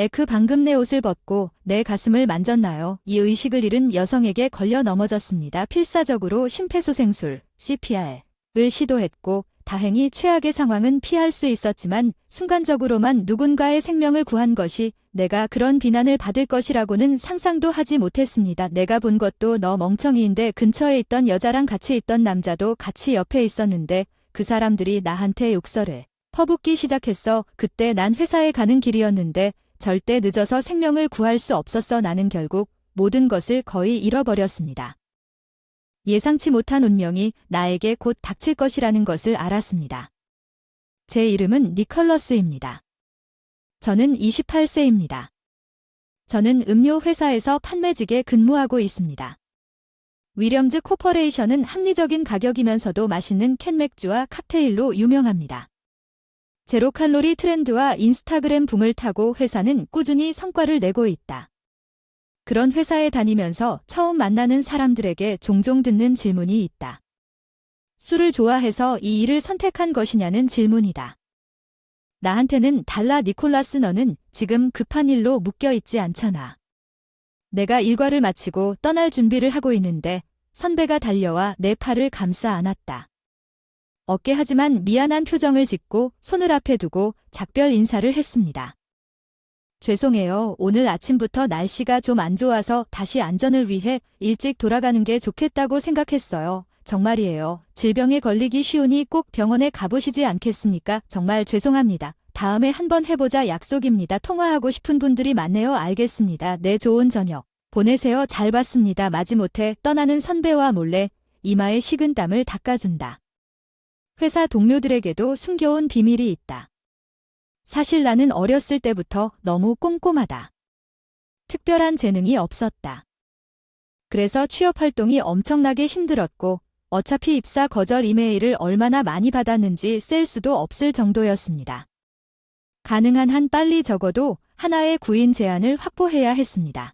에크 방금 내 옷을 벗고 내 가슴을 만졌나요? 이 의식을 잃은 여성에게 걸려 넘어졌습니다. 필사적으로 심폐소생술, CPR을 시도했고 다행히 최악의 상황은 피할 수 있었지만 순간적으로만 누군가의 생명을 구한 것이 내가 그런 비난을 받을 것이라고는 상상도 하지 못했습니다. 내가 본 것도 너 멍청이인데 근처에 있던 여자랑 같이 있던 남자도 같이 옆에 있었는데 그 사람들이 나한테 욕설을 퍼붓기 시작했어. 그때 난 회사에 가는 길이었는데 절대 늦어서 생명을 구할 수 없었어. 나는 결국 모든 것을 거의 잃어버렸습니다. 예상치 못한 운명이 나에게 곧 닥칠 것이라는 것을 알았습니다. 제 이름은 니컬러스입니다. 저는 28세입니다. 저는 음료 회사에서 판매직에 근무하고 있습니다. 위렴즈 코퍼레이션은 합리적인 가격이면서도 맛있는 캔맥주와 칵테일로 유명합니다. 제로칼로리 트렌드와 인스타그램 붐을 타고 회사는 꾸준히 성과를 내고 있다. 그런 회사에 다니면서 처음 만나는 사람들에게 종종 듣는 질문이 있다. 술을 좋아해서 이 일을 선택한 것이냐는 질문이다. 나한테는 달라. 니콜라스, 너는 지금 급한 일로 묶여 있지 않잖아. 내가 일과를 마치고 떠날 준비를 하고 있는데 선배가 달려와 내 팔을 감싸 안았다. 어깨하지만 미안한 표정을 짓고 손을 앞에 두고 작별 인사를 했습니다. 죄송해요. 오늘 아침부터 날씨가 좀 안 좋아서 다시 안전을 위해 일찍 돌아가는 게 좋겠다고 생각했어요. 정말이에요. 질병에 걸리기 쉬우니 꼭 병원에 가보시지 않겠습니까? 정말 죄송합니다. 다음에 한번 해보자. 약속입니다. 통화하고 싶은 분들이 많네요. 알겠습니다. 네, 좋은 저녁 보내세요. 잘 봤습니다. 마지못해 떠나는 선배와 몰래 이마에 식은 땀을 닦아준다. 회사 동료들에게도 숨겨온 비밀이 있다. 사실 나는 어렸을 때부터 너무 꼼꼼하다. 특별한 재능이 없었다. 그래서 취업 활동이 엄청나게 힘들었고 어차피 입사 거절 이메일을 얼마나 많이 받았는지 셀 수도 없을 정도였습니다. 가능한 한 빨리 적어도 하나의 구인 제안을 확보해야 했습니다.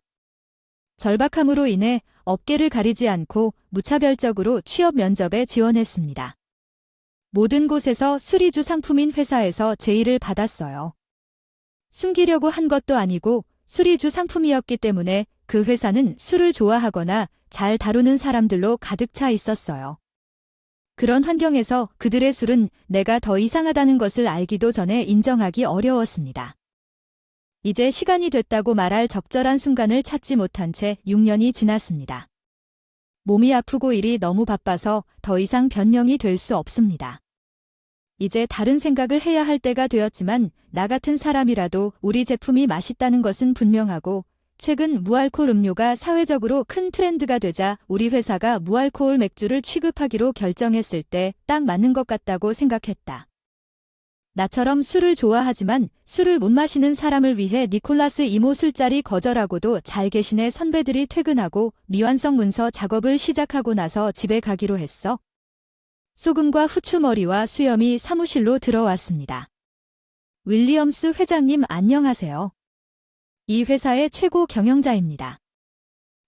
절박함으로 인해 어깨를 가리지 않고 무차별적으로 취업 면접에 지원했습니다. 모든 곳에서 수리주 상품인 회사에서 제의를 받았어요. 숨기려고 한 것도 아니고 수리주 상품이었기 때문에 그 회사는 술을 좋아하거나 잘 다루는 사람들로 가득 차 있었어요. 그런 환경에서 그들의 술은 내가 더 이상하다는 것을 알기도 전에 인정하기 어려웠습니다. 이제 시간이 됐다고 말할 적절한 순간을 찾지 못한 채 6년이 지났습니다. 몸이 아프고 일이 너무 바빠서 더 이상 변명이 될 수 없습니다. 이제 다른 생각을 해야 할 때가 되었지만 나 같은 사람이라도 우리 제품이 맛있다는 것은 분명하고 최근 무알콜 음료가 사회적으로 큰 트렌드가 되자 우리 회사가 무알코올 맥주를 취급하기로 결정했을 때 딱 맞는 것 같다고 생각했다. 나처럼 술을 좋아하지만 술을 못 마시는 사람을 위해 니콜라스 이모 술자리 거절하고도 잘 계시네. 선배들이 퇴근하고 미완성 문서 작업을 시작하고 나서 집에 가기로 했어. 소금과 후추머리와 수염이 사무실로 들어왔습니다. 윌리엄스 회장님, 안녕하세요. 이 회사의 최고 경영자입니다.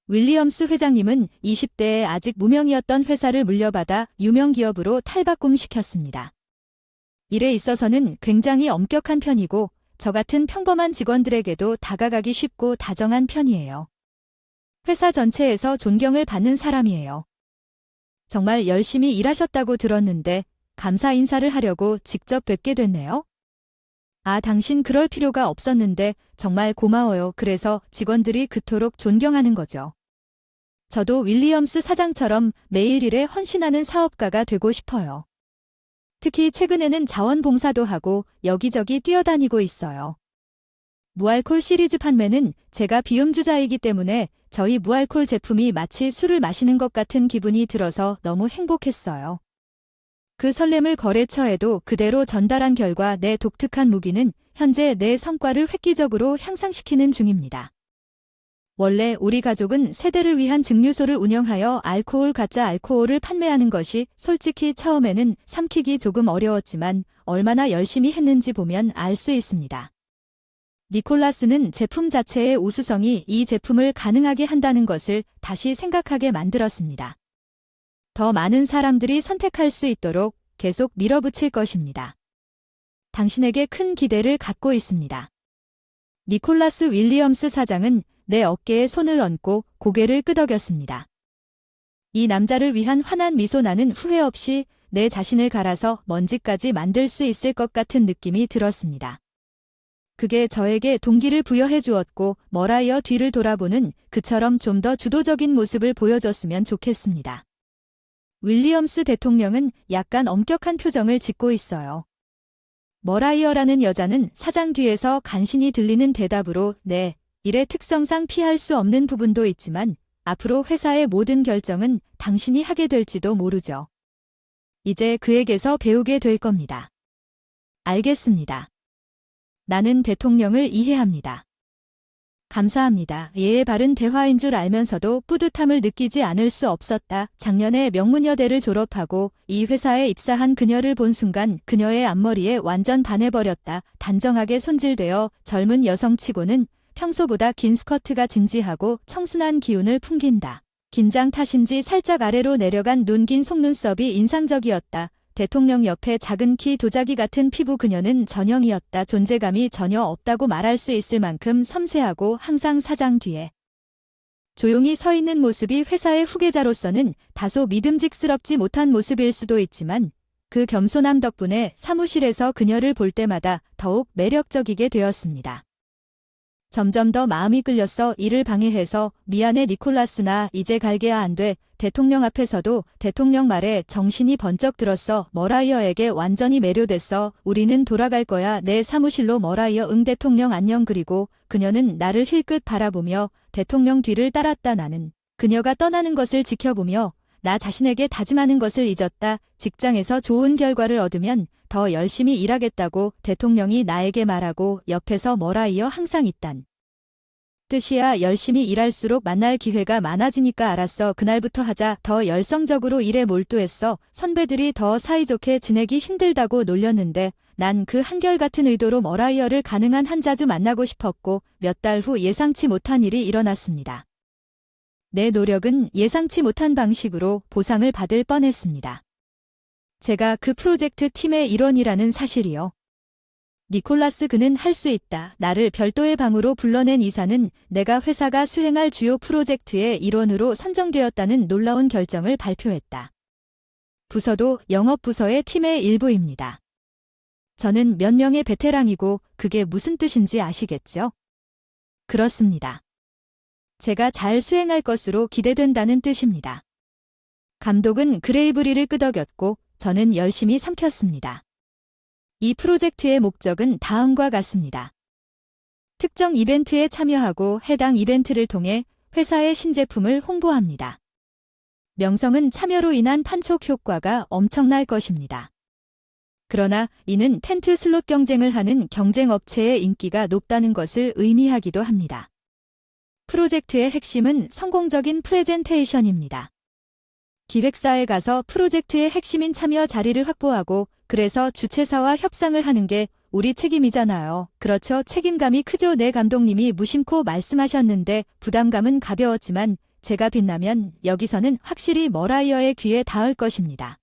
윌리엄스 회장님은 20대에 아직 무명이었던 회사를 물려받아 유명 기업으로 탈바꿈시켰습니다. 일에 있어서는 굉장히 엄격한 편이고 저 같은 평범한 직원들에게도 다가가기 쉽고 다정한 편이에요. 회사 전체에서 존경을 받는 사람이에요. 정말 열심히 일하셨다고 들었는데 감사 인사를 하려고 직접 뵙게 됐네요. 아, 당신 그럴 필요가 없었는데 정말 고마워요. 그래서 직원들이 그토록 존경하는 거죠. 저도 윌리엄스 사장처럼 매일 일에 헌신하는 사업가가 되고 싶어요. 특히 최근에는 자원봉사도 하고 여기저기 뛰어다니고 있어요. 무알콜 시리즈 판매는 제가 비음주자이기 때문에 저희 무알콜 제품이 마치 술을 마시는 것 같은 기분이 들어서 너무 행복했어요. 그 설렘을 거래처에도 그대로 전달한 결과 내 독특한 무기는 현재 내 성과를 획기적으로 향상시키는 중입니다. 원래 우리 가족은 세대를 위한 증류소를 운영하여 알코올, 가짜 알코올을 판매하는 것이 솔직히 처음에는 삼키기 조금 어려웠지만 얼마나 열심히 했는지 보면 알 수 있습니다. 니콜라스는 제품 자체의 우수성이 이 제품을 가능하게 한다는 것을 다시 생각하게 만들었습니다. 더 많은 사람들이 선택할 수 있도록 계속 밀어붙일 것입니다. 당신에게 큰 기대를 갖고 있습니다. 니콜라스 윌리엄스 사장은 내 어깨에 손을 얹고 고개를 끄덕였습니다. 이 남자를 위한 환한 미소. 나는 후회 없이 내 자신을 갈아서 먼지까지 만들 수 있을 것 같은 느낌이 들었습니다. 그게 저에게 동기를 부여해 주었고 머라이어 뒤를 돌아보는 그처럼 좀 더 주도적인 모습을 보여줬으면 좋겠습니다. 윌리엄스 대통령은 약간 엄격한 표정을 짓고 있어요. 머라이어라는 여자는 사장 뒤에서 간신히 들리는 대답으로 네, 일의 특성상 피할 수 없는 부분도 있지만 앞으로 회사의 모든 결정은 당신이 하게 될지도 모르죠. 이제 그에게서 배우게 될 겁니다. 알겠습니다. 나는 대통령을 이해합니다. 감사합니다. 예의 바른 대화인 줄 알면서도 뿌듯함을 느끼지 않을 수 없었다. 작년에 명문여대를 졸업하고 이 회사에 입사한 그녀를 본 순간 그녀의 앞머리에 완전 반해버렸다. 단정하게 손질되어 젊은 여성치고는 평소보다 긴 스커트가 진지하고 청순한 기운을 풍긴다. 긴장 탓인지 살짝 아래로 내려간 눈 긴 속눈썹이 인상적이었다. 대통령 옆에 작은 키 도자기 같은 피부. 그녀는 전형이었다. 존재감이 전혀 없다고 말할 수 있을 만큼 섬세하고 항상 사장 뒤에 조용히 서 있는 모습이 회사의 후계자로서는 다소 믿음직스럽지 못한 모습일 수도 있지만 그 겸손함 덕분에 사무실에서 그녀를 볼 때마다 더욱 매력적이게 되었습니다. 점점 더 마음이 끌렸어. 일을 방해해서 미안해 니콜라스. 나 이제 갈게야. 안 돼. 대통령 앞에서도 대통령 말에 정신이 번쩍 들었어. 머라이어에게 완전히 매료됐어. 우리는 돌아갈 거야. 내 사무실로. 머라이어 응. 대통령 안녕. 그리고 그녀는 나를 힐끗 바라보며 대통령 뒤를 따랐다. 나는 그녀가 떠나는 것을 지켜보며 나 자신에게 다짐하는 것을 잊었다. 직장에서 좋은 결과를 얻으면 더 열심히 일하겠다고 대통령이 나에게 말하고 옆에서 머라이어 항상 있단 뜻이야. 열심히 일할수록 만날 기회가 많아지니까. 알았어. 그날부터 하자. 더 열성적으로 일에 몰두했어. 선배들이 더 사이좋게 지내기 힘들다고 놀렸는데 난 그 한결같은 의도로 머라이어를 가능한 한 자주 만나고 싶었고 몇 달 후 예상치 못한 일이 일어났습니다. 내 노력은 예상치 못한 방식으로 보상을 받을 뻔했습니다. 제가 그 프로젝트 팀의 일원이라는 사실이요. 니콜라스 그는 할 수 있다. 나를 별도의 방으로 불러낸 이사는 내가 회사가 수행할 주요 프로젝트의 일원으로 선정되었다는 놀라운 결정을 발표했다. 부서도 영업부서의 팀의 일부입니다. 저는 몇 명의 베테랑이고 그게 무슨 뜻인지 아시겠죠? 그렇습니다. 제가 잘 수행할 것으로 기대된다는 뜻입니다. 감독은 그레이브리를 끄덕였고 저는 열심히 삼켰습니다. 이 프로젝트의 목적은 다음과 같습니다. 특정 이벤트에 참여하고 해당 이벤트를 통해 회사의 신제품을 홍보합니다. 명성은 참여로 인한 판촉 효과가 엄청날 것입니다. 그러나 이는 텐트 슬롯 경쟁을 하는 경쟁업체의 인기가 높다는 것을 의미하기도 합니다. 프로젝트의 핵심은 성공적인 프레젠테이션입니다. 기획사에 가서 프로젝트의 핵심인 참여 자리를 확보하고 그래서 주최사와 협상을 하는 게 우리 책임이잖아요. 그렇죠. 책임감이 크죠. 네, 감독님이 무심코 말씀하셨는데 부담감은 가벼웠지만 제가 빛나면 여기서는 확실히 머라이어의 귀에 닿을 것입니다.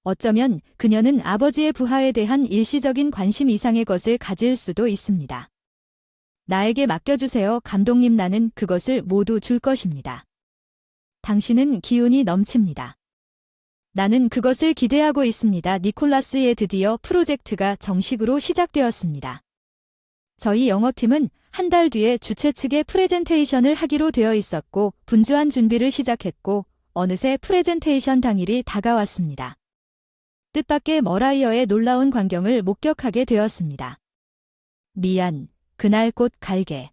어쩌면 그녀는 아버지의 부하에 대한 일시적인 관심 이상의 것을 가질 수도 있습니다. 나에게 맡겨주세요, 감독님. 나는 그것을 모두 줄 것입니다. 당신은 기운이 넘칩니다. 나는 그것을 기대하고 있습니다. 니콜라스의 드디어 프로젝트가 정식으로 시작되었습니다. 저희 영업팀은 한 달 뒤에 주최 측에 프레젠테이션을 하기로 되어 있었고 분주한 준비를 시작했고 어느새 프레젠테이션 당일이 다가왔습니다. 뜻밖의 머라이어의 놀라운 광경을 목격하게 되었습니다. 미안, 그날 곧 갈게.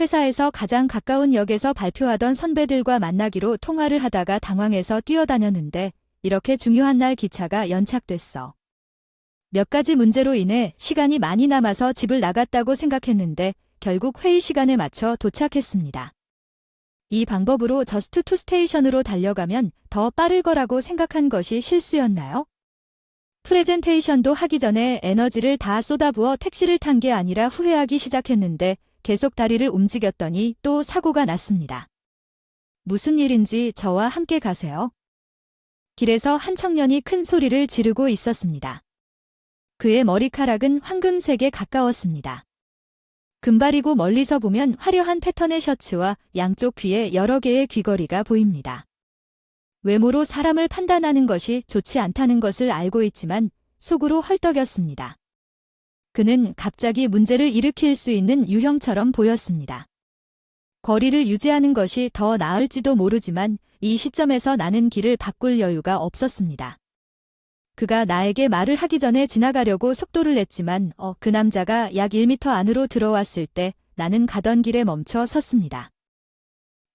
회사에서 가장 가까운 역에서 발표하던 선배들과 만나기로 통화를 하다가 당황해서 뛰어다녔는데 이렇게 중요한 날 기차가 연착됐어. 몇 가지 문제로 인해 시간이 많이 남아서 집을 나갔다고 생각했는데 결국 회의 시간에 맞춰 도착했습니다. 이 방법으로 저스트 투 스테이션으로 달려가면 더 빠를 거라고 생각한 것이 실수였나요? 프레젠테이션도 하기 전에 에너지를 다 쏟아부어 택시를 탄 게 아니라 후회하기 시작했는데 계속 다리를 움직였더니 또 사고가 났습니다. 무슨 일인지 저와 함께 가세요. 길에서 한 청년이 큰 소리를 지르고 있었습니다. 그의 머리카락은 황금색에 가까웠습니다. 금발이고 멀리서 보면 화려한 패턴의 셔츠와 양쪽 귀에 여러 개의 귀걸이가 보입니다. 외모로 사람을 판단하는 것이 좋지 않다는 것을 알고 있지만 속으로 헐떡였습니다. 그는 갑자기 문제를 일으킬 수 있는 유형처럼 보였습니다. 거리를 유지하는 것이 더 나을지도 모르지만 이 시점에서 나는 길을 바꿀 여유가 없었습니다. 그가 나에게 말을 하기 전에 지나가려고 속도를 냈지만 그 남자가 약 1m 안으로 들어왔을 때 나는 가던 길에 멈춰 섰습니다.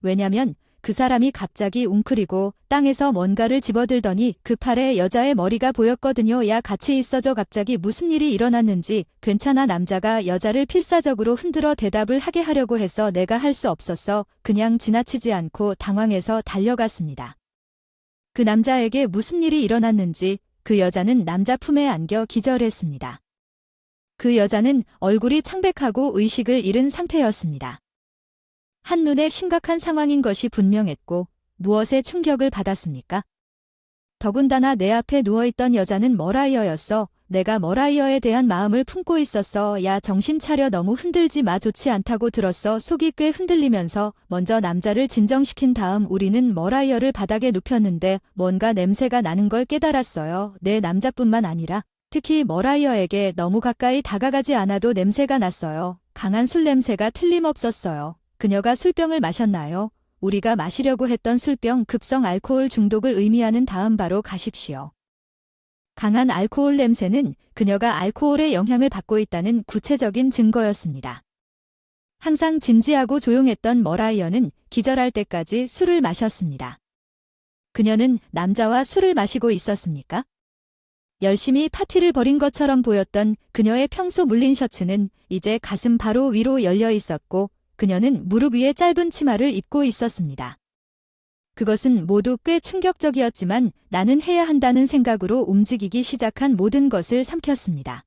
왜냐면 그 사람이 갑자기 웅크리고 땅에서 뭔가를 집어들더니 그 팔에 여자의 머리가 보였거든요. 야, 같이 있어줘. 갑자기 무슨 일이 일어났는지 괜찮아. 남자가 여자를 필사적으로 흔들어 대답을 하게 하려고 해서 내가 할 수 없었어. 그냥 지나치지 않고 당황해서 달려갔습니다. 그 남자에게 무슨 일이 일어났는지 그 여자는 남자 품에 안겨 기절했습니다. 그 여자는 얼굴이 창백하고 의식을 잃은 상태였습니다. 한눈에 심각한 상황인 것이 분명했고 무엇에 충격을 받았습니까? 더군다나 내 앞에 누워있던 여자는 머라이어였어. 내가 머라이어에 대한 마음을 품고 있었어. 야, 정신 차려. 너무 흔들지 마. 좋지 않다고 들었어. 속이 꽤 흔들리면서 먼저 남자를 진정시킨 다음 우리는 머라이어를 바닥에 눕혔는데 뭔가 냄새가 나는 걸 깨달았어요. 내 남자뿐만 아니라 특히 머라이어에게 너무 가까이 다가가지 않아도 냄새가 났어요. 강한 술 냄새가 틀림없었어요. 그녀가 술병을 마셨나요? 우리가 마시려고 했던 술병, 급성 알코올 중독을 의미하는 다음 바로 가십시오. 강한 알코올 냄새는 그녀가 알코올의 영향을 받고 있다는 구체적인 증거였습니다. 항상 진지하고 조용했던 머라이어는 기절할 때까지 술을 마셨습니다. 그녀는 남자와 술을 마시고 있었습니까? 열심히 파티를 벌인 것처럼 보였던 그녀의 평소 물린 셔츠는 이제 가슴 바로 위로 열려 있었고 그녀는 무릎 위에 짧은 치마를 입고 있었습니다. 그것은 모두 꽤 충격적이었지만 나는 해야 한다는 생각으로 움직이기 시작한 모든 것을 삼켰습니다.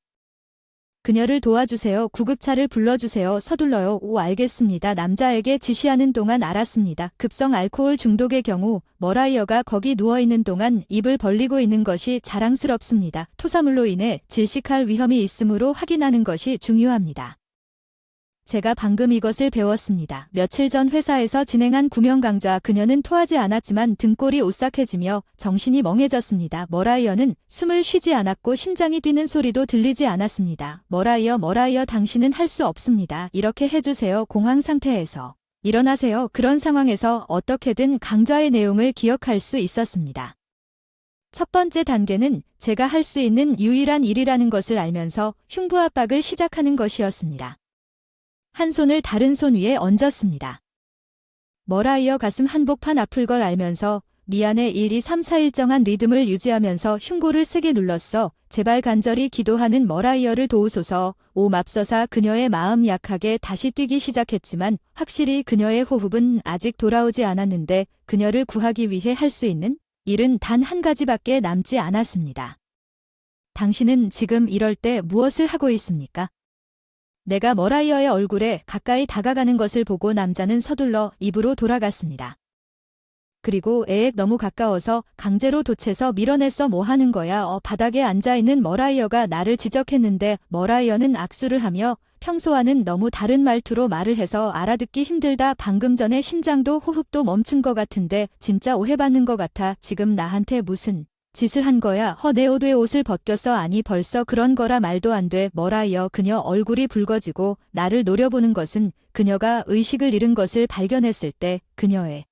그녀를 도와주세요. 구급차를 불러주세요. 서둘러요. 오, 알겠습니다. 남자에게 지시하는 동안 알았습니다. 급성 알코올 중독의 경우 머라이어가 거기 누워있는 동안 입을 벌리고 있는 것이 자랑스럽습니다. 토사물로 인해 질식할 위험이 있으므로 확인하는 것이 중요합니다. 제가 방금 이것을 배웠습니다. 며칠 전 회사에서 진행한 구명 강좌. 그녀는 토하지 않았지만 등골이 오싹해지며 정신이 멍해졌습니다. 머라이어는 숨을 쉬지 않았고 심장이 뛰는 소리도 들리지 않았습니다. 머라이어 당신은 할 수 없습니다. 이렇게 해주세요. 공황 상태에서 일어나세요. 그런 상황에서 어떻게든 강좌의 내용을 기억할 수 있었습니다. 첫 번째 단계는 제가 할 수 있는 유일한 일이라는 것을 알면서 흉부 압박을 시작하는 것이었습니다. 한 손을 다른 손 위에 얹었습니다. 머라이어 가슴 한복판 아플 걸 알면서 미안해 1, 2, 3, 4 일정한 리듬을 유지하면서 흉골을 세게 눌렀어. 제발 간절히 기도하는 머라이어를 도우소서. 오 맙소사. 그녀의 마음 약하게 다시 뛰기 시작했지만 확실히 그녀의 호흡은 아직 돌아오지 않았는데 그녀를 구하기 위해 할 수 있는 일은 단 한 가지밖에 남지 않았습니다. 당신은 지금 이럴 때 무엇을 하고 있습니까? 내가 머라이어의 얼굴에 가까이 다가가는 것을 보고 남자는 서둘러 입으로 돌아갔습니다. 그리고 너무 가까워서 강제로 도채서 밀어냈어. 뭐 하는 거야? 바닥에 앉아있는 머라이어가 나를 지적했는데 머라이어는 악수를 하며 평소와는 너무 다른 말투로 말을 해서 알아듣기 힘들다. 방금 전에 심장도 호흡도 멈춘 것 같은데 진짜 오해받는 것 같아. 지금 나한테 무슨 짓을 한 거야? 내 옷을 벗겼어. 아니 벌써 그런 거라 말도 안 돼. 머라이어. 그녀 얼굴이 붉어지고 나를 노려보는 것은 그녀가 의식을 잃은 것을 발견했을 때 그녀의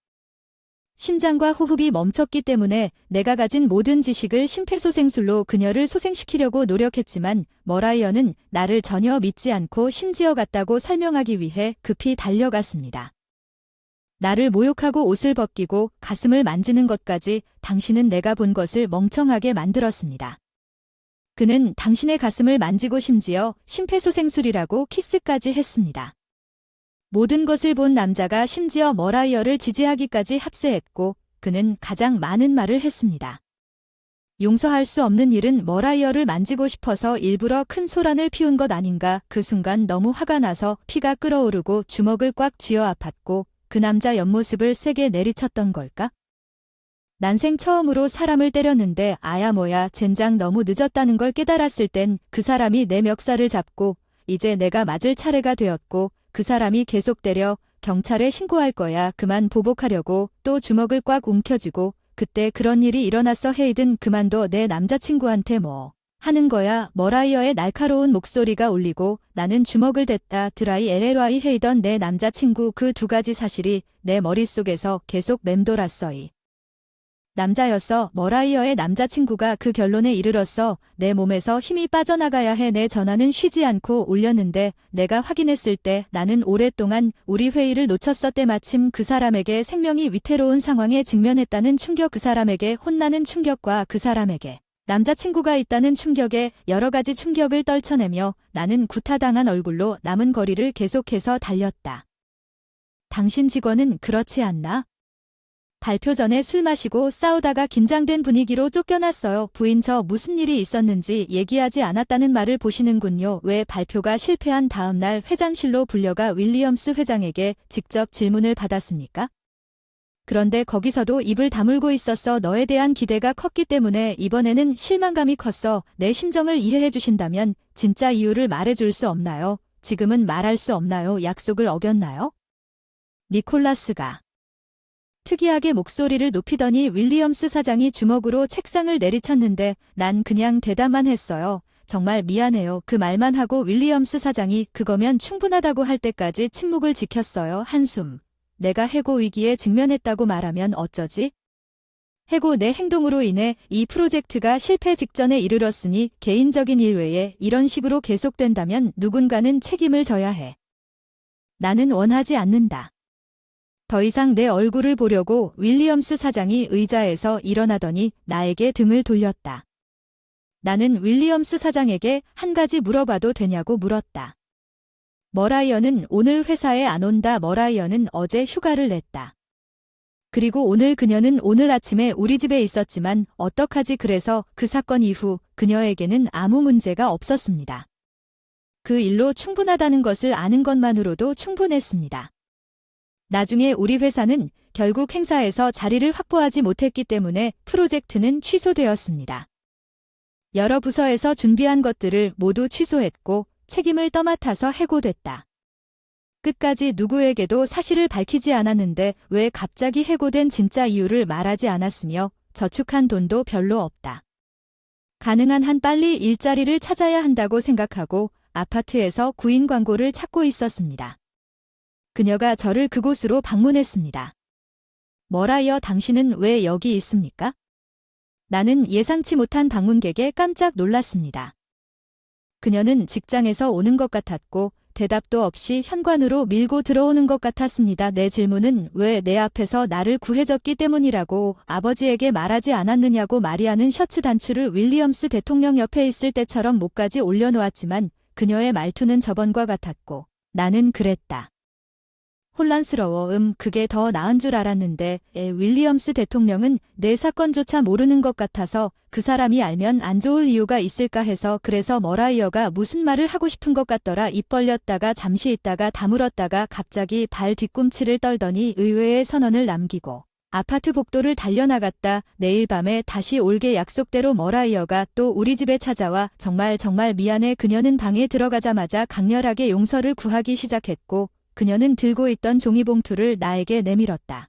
심장과 호흡이 멈췄기 때문에 내가 가진 모든 지식을 심폐소생술로 그녀를 소생시키려고 노력했지만 머라이어는 나를 전혀 믿지 않고 심지어 같다고 설명하기 위해 급히 달려갔습니다. 나를 모욕하고 옷을 벗기고 가슴을 만지는 것까지 당신은 내가 본 것을 멍청하게 만들었습니다. 그는 당신의 가슴을 만지고 심지어 심폐소생술이라고 키스까지 했습니다. 모든 것을 본 남자가 심지어 머라이어를 지지하기까지 합세했고 그는 가장 많은 말을 했습니다. 용서할 수 없는 일은 머라이어를 만지고 싶어서 일부러 큰 소란을 피운 것 아닌가. 그 순간 너무 화가 나서 피가 끓어오르고 주먹을 꽉 쥐어 아팠고 그 남자 옆모습을 세게 내리쳤던 걸까? 난생 처음으로 사람을 때렸는데 아야 뭐야 젠장 너무 늦었다는 걸 깨달았을 땐 그 사람이 내 멱살을 잡고 이제 내가 맞을 차례가 되었고 그 사람이 계속 때려 경찰에 신고할 거야. 그만 보복하려고 또 주먹을 꽉 움켜쥐고 그때 그런 일이 일어났어. 헤이든 그만둬. 내 남자친구한테 뭐 하는 거야. 머라이어의 날카로운 목소리가 울리고 나는 주먹을 댔다. 드라이 LLY 헤이던 내 남자친구. 그 두 가지 사실이 내 머릿속에서 계속 맴돌았어. 이 남자였어. 머라이어의 남자친구가 그 결론에 이르렀어. 내 몸에서 힘이 빠져나가야 해. 내 전화는 쉬지 않고 울렸는데 내가 확인했을 때 나는 오랫동안 우리 회의를 놓쳤어. 때마침 그 사람에게 생명이 위태로운 상황에 직면했다는 충격, 그 사람에게 혼나는 충격과 그 사람에게 남자친구가 있다는 충격에 여러 가지 충격을 떨쳐내며 나는 구타당한 얼굴로 남은 거리를 계속해서 달렸다. 당신 직원은 그렇지 않나? 발표 전에 술 마시고 싸우다가 긴장된 분위기로 쫓겨났어요. 부인 저 무슨 일이 있었는지 얘기하지 않았다는 말을 보시는군요. 왜 발표가 실패한 다음 날 회장실로 불려가 윌리엄스 회장에게 직접 질문을 받았습니까? 그런데 거기서도 입을 다물고 있었어. 너에 대한 기대가 컸기 때문에 이번에는 실망감이 컸어. 내 심정을 이해해 주신다면 진짜 이유를 말해줄 수 없나요? 지금은 말할 수 없나요? 약속을 어겼나요? 니콜라스가 특이하게 목소리를 높이더니 윌리엄스 사장이 주먹으로 책상을 내리쳤는데 난 그냥 대답만 했어요. 정말 미안해요. 그 말만 하고 윌리엄스 사장이 그거면 충분하다고 할 때까지 침묵을 지켰어요. 한숨. 내가 해고 위기에 직면했다고 말하면 어쩌지? 해고 내 행동으로 인해 이 프로젝트가 실패 직전에 이르렀으니 개인적인 일 외에 이런 식으로 계속된다면 누군가는 책임을 져야 해. 나는 원하지 않는다. 더 이상 내 얼굴을 보려고 윌리엄스 사장이 의자에서 일어나더니 나에게 등을 돌렸다. 나는 윌리엄스 사장에게 한 가지 물어봐도 되냐고 물었다. 머라이어는 오늘 회사에 안 온다. 머라이어는 어제 휴가를 냈다. 그리고 오늘 그녀는 오늘 아침에 우리 집에 있었지만 어떡하지? 그래서 그 사건 이후 그녀에게는 아무 문제가 없었습니다. 그 일로 충분하다는 것을 아는 것만으로도 충분했습니다. 나중에 우리 회사는 결국 행사에서 자리를 확보하지 못했기 때문에 프로젝트는 취소되었습니다. 여러 부서에서 준비한 것들을 모두 취소했고 책임을 떠맡아서 해고됐다. 끝까지 누구에게도 사실을 밝히지 않았는데 왜 갑자기 해고된 진짜 이유를 말하지 않았으며 저축한 돈도 별로 없다. 가능한 한 빨리 일자리를 찾아야 한다고 생각하고 아파트에서 구인 광고를 찾고 있었습니다. 그녀가 저를 그곳으로 방문했습니다. 머라이어 당신은 왜 여기 있습니까? 나는 예상치 못한 방문객에 깜짝 놀랐습니다. 그녀는 직장에서 오는 것 같았고 대답도 없이 현관으로 밀고 들어오는 것 같았습니다. 내 질문은 왜 내 앞에서 나를 구해줬기 때문이라고 아버지에게 말하지 않았느냐고. 마리아는 셔츠 단추를 윌리엄스 대통령 옆에 있을 때처럼 목까지 올려놓았지만 그녀의 말투는 저번과 같았고 나는 그랬다. 혼란스러워. 그게 더 나은 줄 알았는데 윌리엄스 대통령은 내 사건조차 모르는 것 같아서 그 사람이 알면 안 좋을 이유가 있을까 해서. 그래서 머라이어가 무슨 말을 하고 싶은 것 같더라. 입 벌렸다가 잠시 있다가 다물었다가 갑자기 발 뒤꿈치를 떨더니 의외의 선언을 남기고 아파트 복도를 달려나갔다. 내일 밤에 다시 올게. 약속대로 머라이어가 또 우리 집에 찾아와 정말 미안해. 그녀는 방에 들어가자마자 강렬하게 용서를 구하기 시작했고 그녀는 들고 있던 종이봉투를 나에게 내밀었다.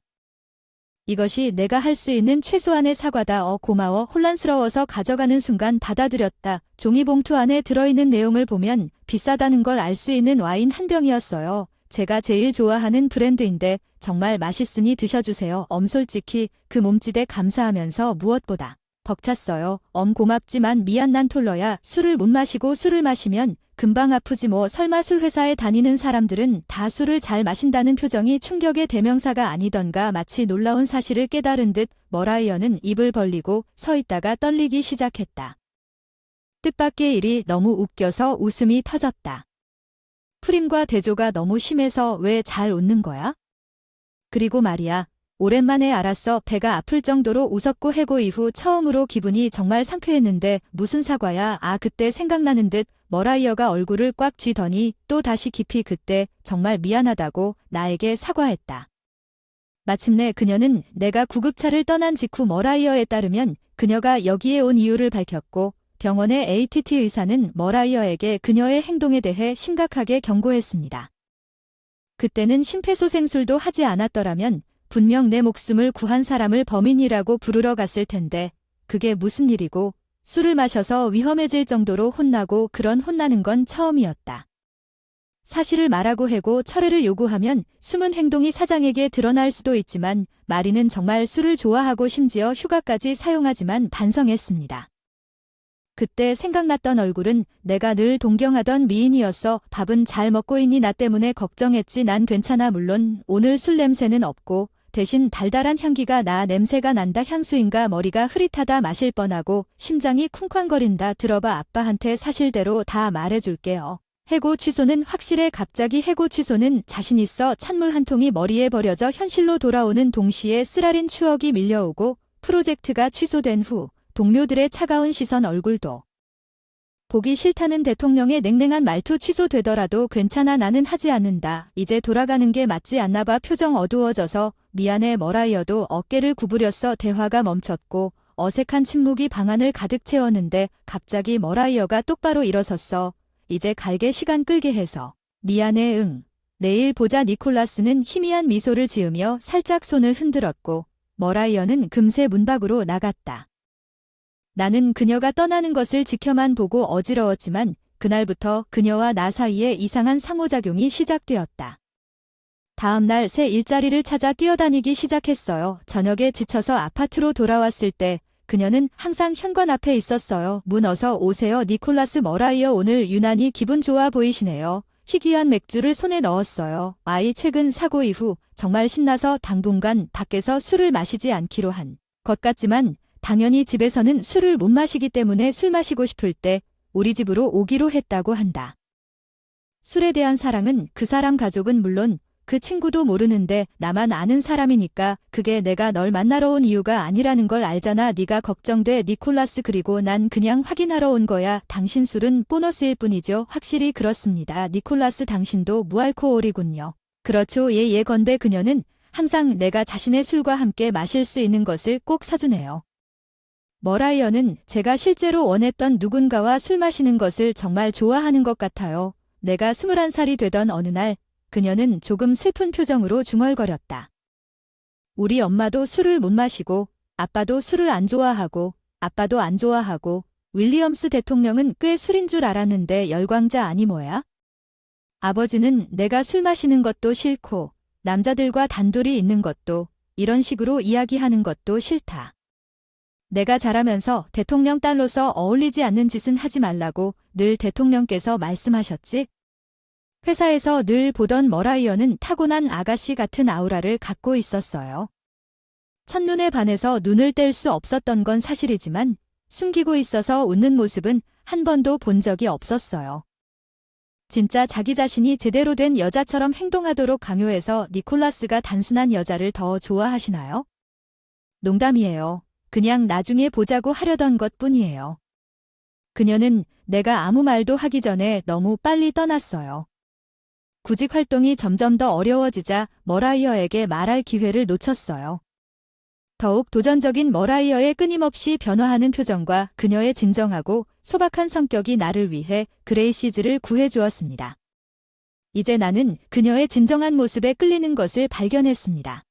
이것이 내가 할 수 있는 최소한의 사과다. 고마워. 혼란스러워서 가져가는 순간 받아들였다. 종이봉투 안에 들어있는 내용을 보면 비싸다는 걸 알 수 있는 와인 한 병이었어요. 제가 제일 좋아하는 브랜드인데 정말 맛있으니 드셔주세요. 솔직히 그 몸짓에 감사하면서 무엇보다 벅찼어요. 고맙지만 미안. 난 톨러야. 술을 못 마시고 술을 마시면 금방 아프지 뭐. 설마 술 회사에 다니는 사람들은 다 술을 잘 마신다는 표정이 충격의 대명사가 아니던가. 마치 놀라운 사실을 깨달은 듯 머라이어는 입을 벌리고 서 있다가 떨리기 시작했다. 뜻밖의 일이 너무 웃겨서 웃음이 터졌다. 프림과 대조가 너무 심해서 왜 잘 웃는 거야? 그리고 말이야. 오랜만에 알았어. 배가 아플 정도로 웃었고 해고 이후 처음으로 기분이 정말 상쾌했는데 무슨 사과야. 그때 생각나는 듯 머라이어가 얼굴을 꽉 쥐더니 또 다시 깊이 그때 정말 미안하다고 나에게 사과했다. 마침내 그녀는 내가 구급차를 떠난 직후 머라이어에 따르면 그녀가 여기에 온 이유를 밝혔고 병원의 ATT 의사는 머라이어에게 그녀의 행동에 대해 심각하게 경고했습니다. 그때는 심폐소생술도 하지 않았더라면 분명 내 목숨을 구한 사람을 범인이라고 부르러 갔을 텐데 그게 무슨 일이고 술을 마셔서 위험해질 정도로 혼나고 그런 혼나는 건 처음이었다. 사실을 말하고 해고 철회를 요구하면 숨은 행동이 사장에게 드러날 수도 있지만 마리는 정말 술을 좋아하고 심지어 휴가까지 사용하지만 반성했습니다. 그때 생각났던 얼굴은 내가 늘 동경하던 미인이었어. 밥은 잘 먹고 있니? 나 때문에 걱정했지. 난 괜찮아. 물론 오늘 술 냄새는 없고 대신 달달한 향기가 나. 냄새가 난다. 향수인가? 머리가 흐릿하다. 마실 뻔하고 심장이 쿵쾅거린다. 들어봐. 아빠한테 사실대로 다 말해줄게요. 해고 취소는 확실해. 갑자기 해고 취소는 자신 있어. 찬물 한 통이 머리에 버려져 현실로 돌아오는 동시에 쓰라린 추억이 밀려오고 프로젝트가 취소된 후 동료들의 차가운 시선, 얼굴도 보기 싫다는 대통령의 냉랭한 말투. 취소되더라도 괜찮아. 나는 하지 않는다. 이제 돌아가는 게 맞지 않나 봐. 표정 어두워져서 미안해. 머라이어도 어깨를 구부렸어. 대화가 멈췄고 어색한 침묵이 방안을 가득 채웠는데 갑자기 머라이어가 똑바로 일어섰어. 이제 갈게. 시간 끌게 해서. 미안해. 응. 내일 보자. 니콜라스는 희미한 미소를 지으며 살짝 손을 흔들었고 머라이어는 금세 문 밖으로 나갔다. 나는 그녀가 떠나는 것을 지켜만 보고 어지러웠지만 그날부터 그녀와 나 사이에 이상한 상호작용이 시작되었다. 다음 날 새 일자리를 찾아 뛰어다니기 시작했어요. 저녁에 지쳐서 아파트로 돌아왔을 때 그녀는 항상 현관 앞에 있었어요. 문 어서 오세요. 니콜라스. 머라이어 오늘 유난히 기분 좋아 보이시네요. 희귀한 맥주를 손에 넣었어요. 아이 최근 사고 이후 정말 신나서 당분간 밖에서 술을 마시지 않기로 한 것 같지만 당연히 집에서는 술을 못 마시기 때문에 술 마시고 싶을 때 우리 집으로 오기로 했다고 한다. 술에 대한 사랑은 그 사람 가족은 물론 그 친구도 모르는데 나만 아는 사람이니까 그게 내가 널 만나러 온 이유가 아니라는 걸 알잖아. 네가 걱정돼. 니콜라스. 그리고 난 그냥 확인하러 온 거야. 당신 술은 보너스일 뿐이죠. 확실히 그렇습니다. 니콜라스. 당신도 무알코올이군요. 그렇죠. 예 건배. 그녀는 항상 내가 자신의 술과 함께 마실 수 있는 것을 꼭 사주네요. 머라이어는 제가 실제로 원했던 누군가와 술 마시는 것을 정말 좋아하는 것 같아요. 내가 21살이 되던 어느 날 그녀는 조금 슬픈 표정으로 중얼거렸다. 우리 엄마도 술을 못 마시고 아빠도 술을 안 좋아하고 아빠도 안 좋아하고 윌리엄스 대통령은 꽤 술인 줄 알았는데 열광자 아니 뭐야? 아버지는 내가 술 마시는 것도 싫고 남자들과 단둘이 있는 것도 이런 식으로 이야기하는 것도 싫다. 내가 자라면서 대통령 딸로서 어울리지 않는 짓은 하지 말라고 늘 대통령께서 말씀하셨지? 회사에서 늘 보던 머라이어는 타고난 아가씨 같은 아우라를 갖고 있었어요. 첫눈에 반해서 눈을 뗄 수 없었던 건 사실이지만 숨기고 있어서 웃는 모습은 한 번도 본 적이 없었어요. 진짜 자기 자신이 제대로 된 여자처럼 행동하도록 강요해서 니콜라스가 단순한 여자를 더 좋아하시나요? 농담이에요. 그냥 나중에 보자고 하려던 것뿐이에요. 그녀는 내가 아무 말도 하기 전에 너무 빨리 떠났어요. 구직 활동이 점점 더 어려워지자 머라이어에게 말할 기회를 놓쳤어요. 더욱 도전적인 머라이어의 끊임없이 변화하는 표정과 그녀의 진정하고 소박한 성격이 나를 위해 그레이시즈를 구해주었습니다. 이제 나는 그녀의 진정한 모습에 끌리는 것을 발견했습니다.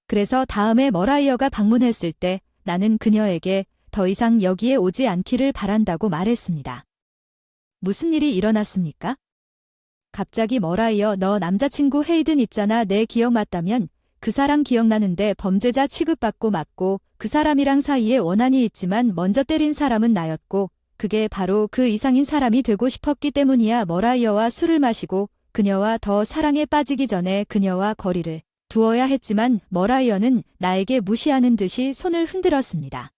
그래서 다음에 머라이어가 방문했을 때 나는 그녀에게 더 이상 여기에 오지 않기를 바란다고 말했습니다. 무슨 일이 일어났습니까? 갑자기 머라이어. 너 남자친구 헤이든 있잖아. 내 기억 맞다면 그 사람 기억나는데 범죄자 취급받고 맞고 그 사람이랑 사이에 원한이 있지만 먼저 때린 사람은 나였고 그게 바로 그 이상인 사람이 되고 싶었기 때문이야. 머라이어와 술을 마시고 그녀와 더 사랑에 빠지기 전에 그녀와 거리를 두어야 했지만 머라이어는 나에게 무시하는 듯이 손을 흔들었습니다.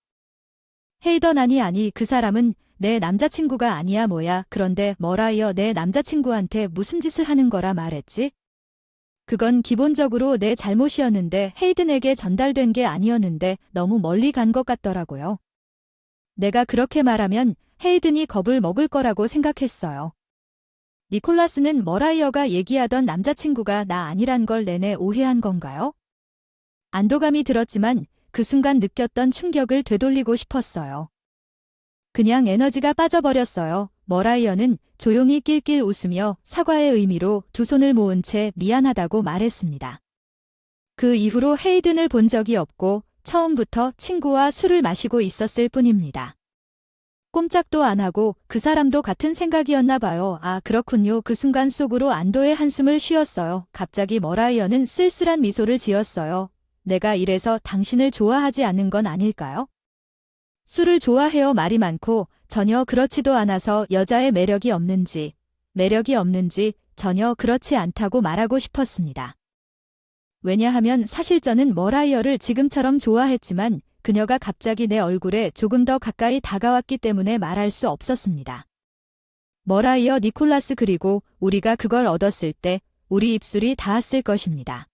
헤이던 아니 그 사람은 내 남자친구가 아니야. 뭐야. 그런데 머라이어, 내 남자친구한테 무슨 짓을 하는 거라 말했지? 그건 기본적으로 내 잘못이었는데 헤이든에게 전달된 게 아니었는데 너무 멀리 간 것 같더라고요. 내가 그렇게 말하면 헤이든이 겁을 먹을 거라고 생각했어요. 니콜라스는 머라이어가 얘기하던 남자친구가 나 아니란 걸 내내 오해한 건가요? 안도감이 들었지만 그 순간 느꼈던 충격을 되돌리고 싶었어요. 그냥 에너지가 빠져버렸어요. 머라이어는 조용히 낄낄 웃으며 사과의 의미로 두 손을 모은 채 미안하다고 말했습니다. 그 이후로 헤이든을 본 적이 없고 처음부터 친구와 술을 마시고 있었을 뿐입니다. 꼼짝도 안 하고 그 사람도 같은 생각이었나 봐요. 아, 그렇군요. 그 순간 속으로 안도의 한숨을 쉬었어요. 갑자기 머라이어는 쓸쓸한 미소를 지었어요. 내가 이래서 당신을 좋아하지 않는 건 아닐까요? 술을 좋아해요. 말이 많고 전혀 그렇지도 않아서 여자의 매력이 없는지 전혀 그렇지 않다고 말하고 싶었습니다. 왜냐하면 사실 저는 머라이어를 지금처럼 좋아했지만 그녀가 갑자기 내 얼굴에 조금 더 가까이 다가왔기 때문에 말할 수 없었습니다. 머라이어 니콜라스, 그리고 우리가 그걸 얻었을 때 우리 입술이 닿았을 것입니다.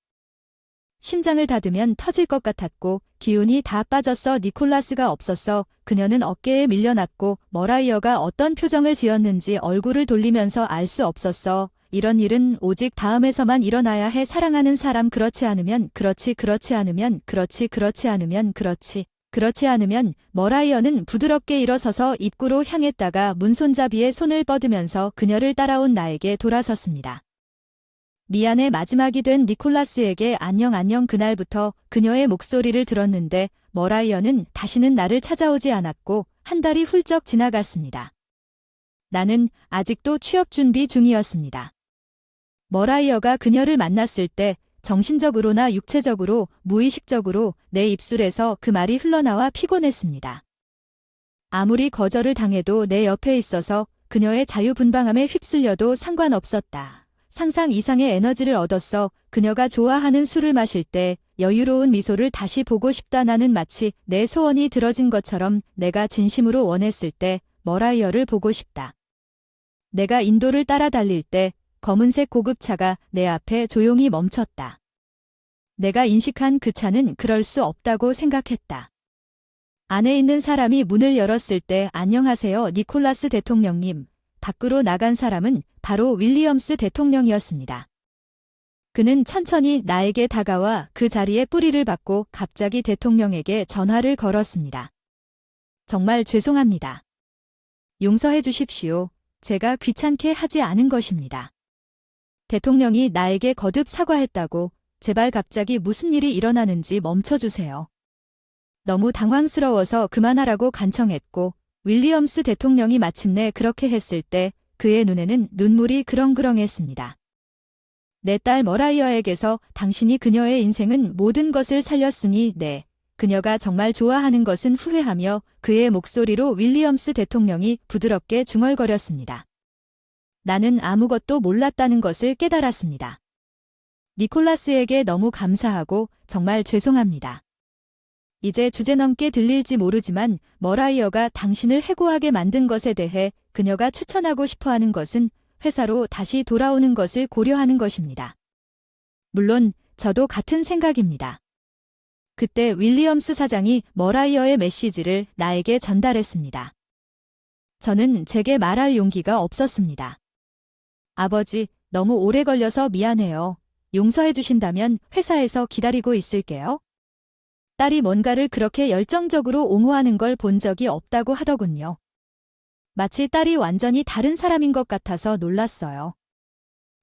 심장을 닫으면 터질 것 같았고 기운이 다 빠졌어. 니콜라스가 없었어. 그녀는 어깨에 밀려났고 머라이어가 어떤 표정을 지었는지 얼굴을 돌리면서 알 수 없었어. 이런 일은 오직 다음에서만 일어나야 해. 사랑하는 사람, 그렇지 않으면 그렇지 않으면 머라이어는 부드럽게 일어서서 입구로 향했다가 문손잡이에 손을 뻗으면서 그녀를 따라온 나에게 돌아섰습니다. 미안해. 마지막이 된 니콜라스에게 안녕. 그날부터 그녀의 목소리를 들었는데 머라이어는 다시는 나를 찾아오지 않았고 한 달이 훌쩍 지나갔습니다. 나는 아직도 취업 준비 중이었습니다. 머라이어가 그녀를 만났을 때 정신적으로나 육체적으로, 무의식적으로 내 입술에서 그 말이 흘러나와 피곤했습니다. 아무리 거절을 당해도 내 옆에 있어서 그녀의 자유분방함에 휩쓸려도 상관없었다. 상상 이상의 에너지를 얻었어. 그녀가 좋아하는 술을 마실 때 여유로운 미소를 다시 보고 싶다. 나는 마치 내 소원이 들어진 것처럼 내가 진심으로 원했을 때 머라이어를 보고 싶다. 내가 인도를 따라 달릴 때 검은색 고급차가 내 앞에 조용히 멈췄다. 내가 인식한 그 차는 그럴 수 없다고 생각했다. 안에 있는 사람이 문을 열었을 때 안녕하세요, 니콜라스 대통령님. 밖으로 나간 사람은 바로 윌리엄스 대통령이었습니다. 그는 천천히 나에게 다가와 그 자리에 뿌리를 박고 갑자기 대통령에게 전화를 걸었습니다. 정말 죄송합니다. 용서해 주십시오. 제가 귀찮게 하지 않은 것입니다. 대통령이 나에게 거듭 사과했다고. 제발 갑자기 무슨 일이 일어나는지 멈춰주세요. 너무 당황스러워서 그만하라고 간청했고 윌리엄스 대통령이 마침내 그렇게 했을 때 그의 눈에는 눈물이 그렁그렁했습니다. 내 딸 머라이어에게서 당신이 그녀의 인생은 모든 것을 살렸으니 네. 그녀가 정말 좋아하는 것은 후회하며 그의 목소리로 윌리엄스 대통령이 부드럽게 중얼거렸습니다. 나는 아무것도 몰랐다는 것을 깨달았습니다. 니콜라스에게 너무 감사하고 정말 죄송합니다. 이제 주제넘게 들릴지 모르지만 머라이어가 당신을 해고하게 만든 것에 대해 그녀가 추천하고 싶어하는 것은 회사로 다시 돌아오는 것을 고려하는 것입니다. 물론 저도 같은 생각입니다. 그때 윌리엄스 사장이 머라이어의 메시지를 나에게 전달했습니다. 저는 제게 말할 용기가 없었습니다. 아버지, 너무 오래 걸려서 미안해요. 용서해 주신다면 회사에서 기다리고 있을게요. 딸이 뭔가를 그렇게 열정적으로 옹호하는 걸 본 적이 없다고 하더군요. 마치 딸이 완전히 다른 사람인 것 같아서 놀랐어요.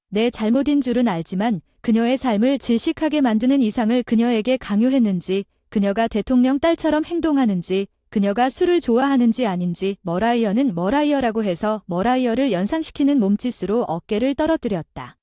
내 잘못인 줄은 알지만 그녀의 삶을 질식하게 만드는 이상을 그녀에게 강요했는지, 그녀가 대통령 딸처럼 행동하는지, 그녀가 술을 좋아하는지 아닌지 머라이어는 머라이어라고 해서 머라이어를 연상시키는 몸짓으로 어깨를 떨어뜨렸다.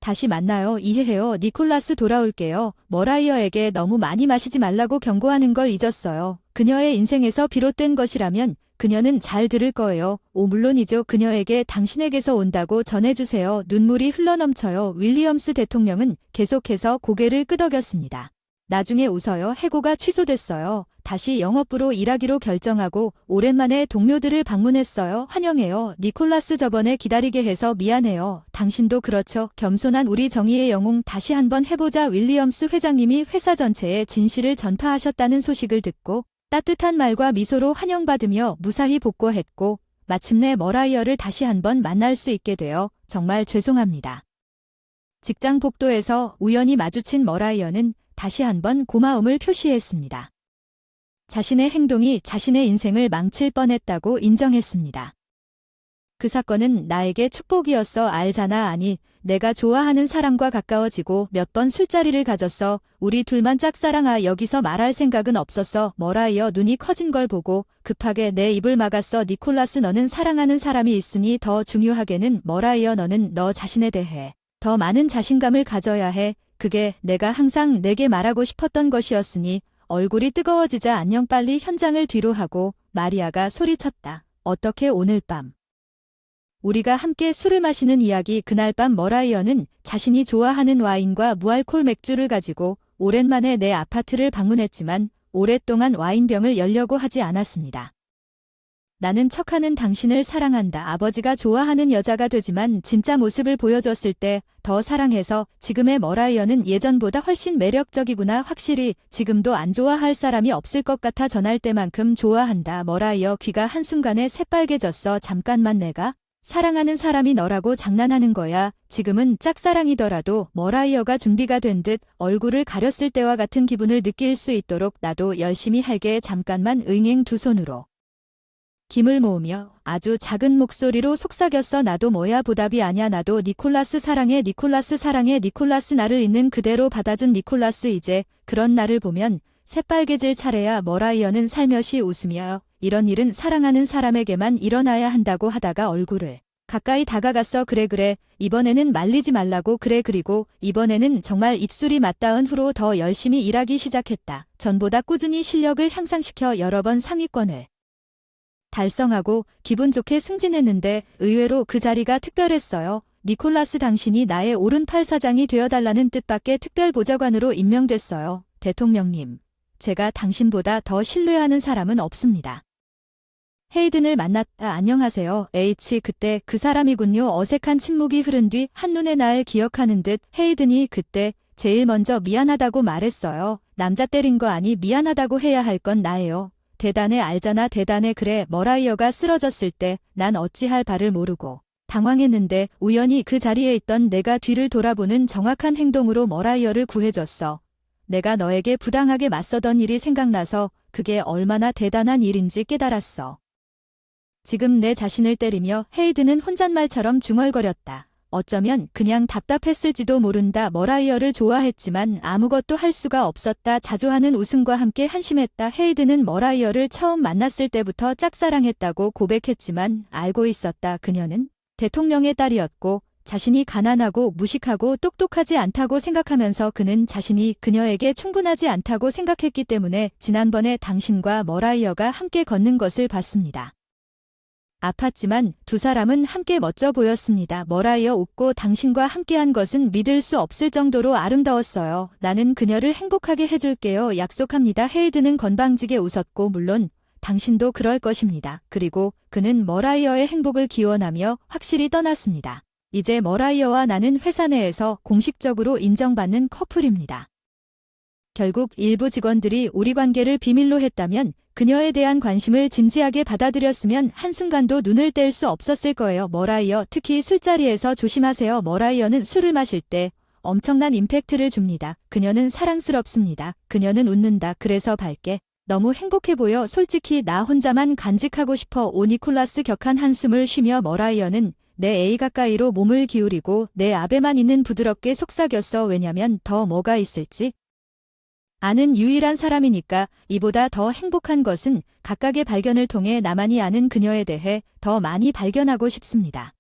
다시 만나요. 이해해요. 니콜라스, 돌아올게요. 머라이어에게 너무 많이 마시지 말라고 경고하는 걸 잊었어요. 그녀의 인생에서 비롯된 것이라면 그녀는 잘 들을 거예요. 오, 물론이죠. 그녀에게 당신에게서 온다고 전해주세요. 눈물이 흘러넘쳐요. 윌리엄스 대통령은 계속해서 고개를 끄덕였습니다. 나중에 웃어요. 해고가 취소됐어요. 다시 영업부로 일하기로 결정하고 오랜만에 동료들을 방문했어요. 환영해요. 니콜라스, 저번에 기다리게 해서 미안해요. 당신도 그렇죠. 겸손한 우리 정의의 영웅, 다시 한번 해보자. 윌리엄스 회장님이 회사 전체에 진실을 전파하셨다는 소식을 듣고 따뜻한 말과 미소로 환영받으며 무사히 복구했고 마침내 머라이어를 다시 한번 만날 수 있게 되어 정말 죄송합니다. 직장 복도에서 우연히 마주친 머라이어는 다시 한번 고마움을 표시했습니다. 자신의 행동이 자신의 인생을 망칠 뻔했다고 인정했습니다. 그 사건은 나에게 축복이었어. 알잖아. 아니, 내가 좋아하는 사람과 가까워지고 몇 번 술자리를 가졌어. 우리 둘만 짝사랑아. 여기서 말할 생각은 없었어. 머라이어 눈이 커진 걸 보고 급하게 내 입을 막았어. 니콜라스, 너는 사랑하는 사람이 있으니 더 중요하게는 머라이어, 너는 너 자신에 대해 더 많은 자신감을 가져야 해. 그게 내가 항상 내게 말하고 싶었던 것이었으니. 얼굴이 뜨거워지자 안녕, 빨리 현장을 뒤로 하고 마리아가 소리쳤다. 어떻게 오늘 밤 우리가 함께 술을 마시는 이야기. 그날 밤 머라이어는 자신이 좋아하는 와인과 무알콜 맥주를 가지고 오랜만에 내 아파트를 방문했지만 오랫동안 와인병을 열려고 하지 않았습니다. 나는 척하는 당신을 사랑한다. 아버지가 좋아하는 여자가 되지만 진짜 모습을 보여줬을 때 더 사랑해서 지금의 머라이어는 예전보다 훨씬 매력적이구나. 확실히 지금도 안 좋아할 사람이 없을 것 같아. 전할 때만큼 좋아한다. 머라이어 귀가 한순간에 새빨개졌어. 잠깐만, 내가 사랑하는 사람이 너라고 장난하는 거야. 지금은 짝사랑이더라도. 머라이어가 준비가 된 듯 얼굴을 가렸을 때와 같은 기분을 느낄 수 있도록 나도 열심히 할게. 잠깐만. 응행. 두 손으로 김을 모으며 아주 작은 목소리로 속삭였어. 나도. 뭐야, 보답이 아냐. 나도 니콜라스 사랑해. 니콜라스 사랑해. 니콜라스, 나를 있는 그대로 받아준 니콜라스. 이제 그런 나를 보면 새빨개질 차례야. 머라이어는 살며시 웃으며 이런 일은 사랑하는 사람에게만 일어나야 한다고 하다가 얼굴을 가까이 다가갔어. 그래. 이번에는 말리지 말라고. 그래. 그리고 이번에는 정말 입술이 맞닿은 후로 더 열심히 일하기 시작했다. 전보다 꾸준히 실력을 향상시켜 여러 번 상위권을 달성하고 기분 좋게 승진했는데 의외로 그 자리가 특별했어요. 니콜라스, 당신이 나의 오른팔 사장이 되어달라는 뜻밖의 특별보좌관으로 임명됐어요. 대통령님, 제가 당신보다 더 신뢰하는 사람은 없습니다. 헤이든을 만났다. 안녕하세요. 그때 그 사람이군요. 어색한 침묵이 흐른 뒤 한눈에 날 기억하는 듯 헤이든이 그때 제일 먼저 미안하다고 말했어요. 남자 때린 거 아니, 미안하다고 해야 할 건 나예요. 대단해. 알잖아. 대단해. 그래. 머라이어가 쓰러졌을 때 난 어찌할 바를 모르고 당황했는데 우연히 그 자리에 있던 내가 뒤를 돌아보는 정확한 행동으로 머라이어를 구해줬어. 내가 너에게 부당하게 맞서던 일이 생각나서 그게 얼마나 대단한 일인지 깨달았어. 지금 내 자신을 때리며 헤이드는 혼잣말처럼 중얼거렸다. 어쩌면 그냥 답답했을지도 모른다. 머라이어를 좋아했지만 아무것도 할 수가 없었다. 자주 하는 웃음과 함께 한심했다. 헤이드는 머라이어를 처음 만났을 때부터 짝사랑했다고 고백했지만 알고 있었다. 그녀는 대통령의 딸이었고 자신이 가난하고 무식하고 똑똑하지 않다고 생각하면서 그는 자신이 그녀에게 충분하지 않다고 생각했기 때문에 지난번에 당신과 머라이어가 함께 걷는 것을 봤습니다. 아팠지만 두 사람은 함께 멋져 보였습니다. 머라이어 웃고 당신과 함께한 것은 믿을 수 없을 정도로 아름다웠어요. 나는 그녀를 행복하게 해줄게요. 약속합니다. 헤이드는 건방지게 웃었고 물론 당신도 그럴 것입니다. 그리고 그는 머라이어의 행복을 기원하며 확실히 떠났습니다. 이제 머라이어와 나는 회사 내에서 공식적으로 인정받는 커플입니다. 결국 일부 직원들이 우리 관계를 비밀로 했다면 그녀에 대한 관심을 진지하게 받아들였으면 한순간도 눈을 뗄 수 없었을 거예요. 머라이어, 특히 술자리에서 조심하세요. 머라이어는 술을 마실 때 엄청난 임팩트를 줍니다. 그녀는 사랑스럽습니다. 그녀는 웃는다. 그래서 밝게. 너무 행복해 보여. 솔직히 나 혼자만 간직하고 싶어. 오. 니콜라스 격한 한숨을 쉬며 머라이어는 내 A 가까이로 몸을 기울이고 내 앞에만 있는 부드럽게 속삭였어. 왜냐면 더 뭐가 있을지 아는 유일한 사람이니까. 이보다 더 행복한 것은 각각의 발견을 통해 나만이 아는 그녀에 대해 더 많이 발견하고 싶습니다.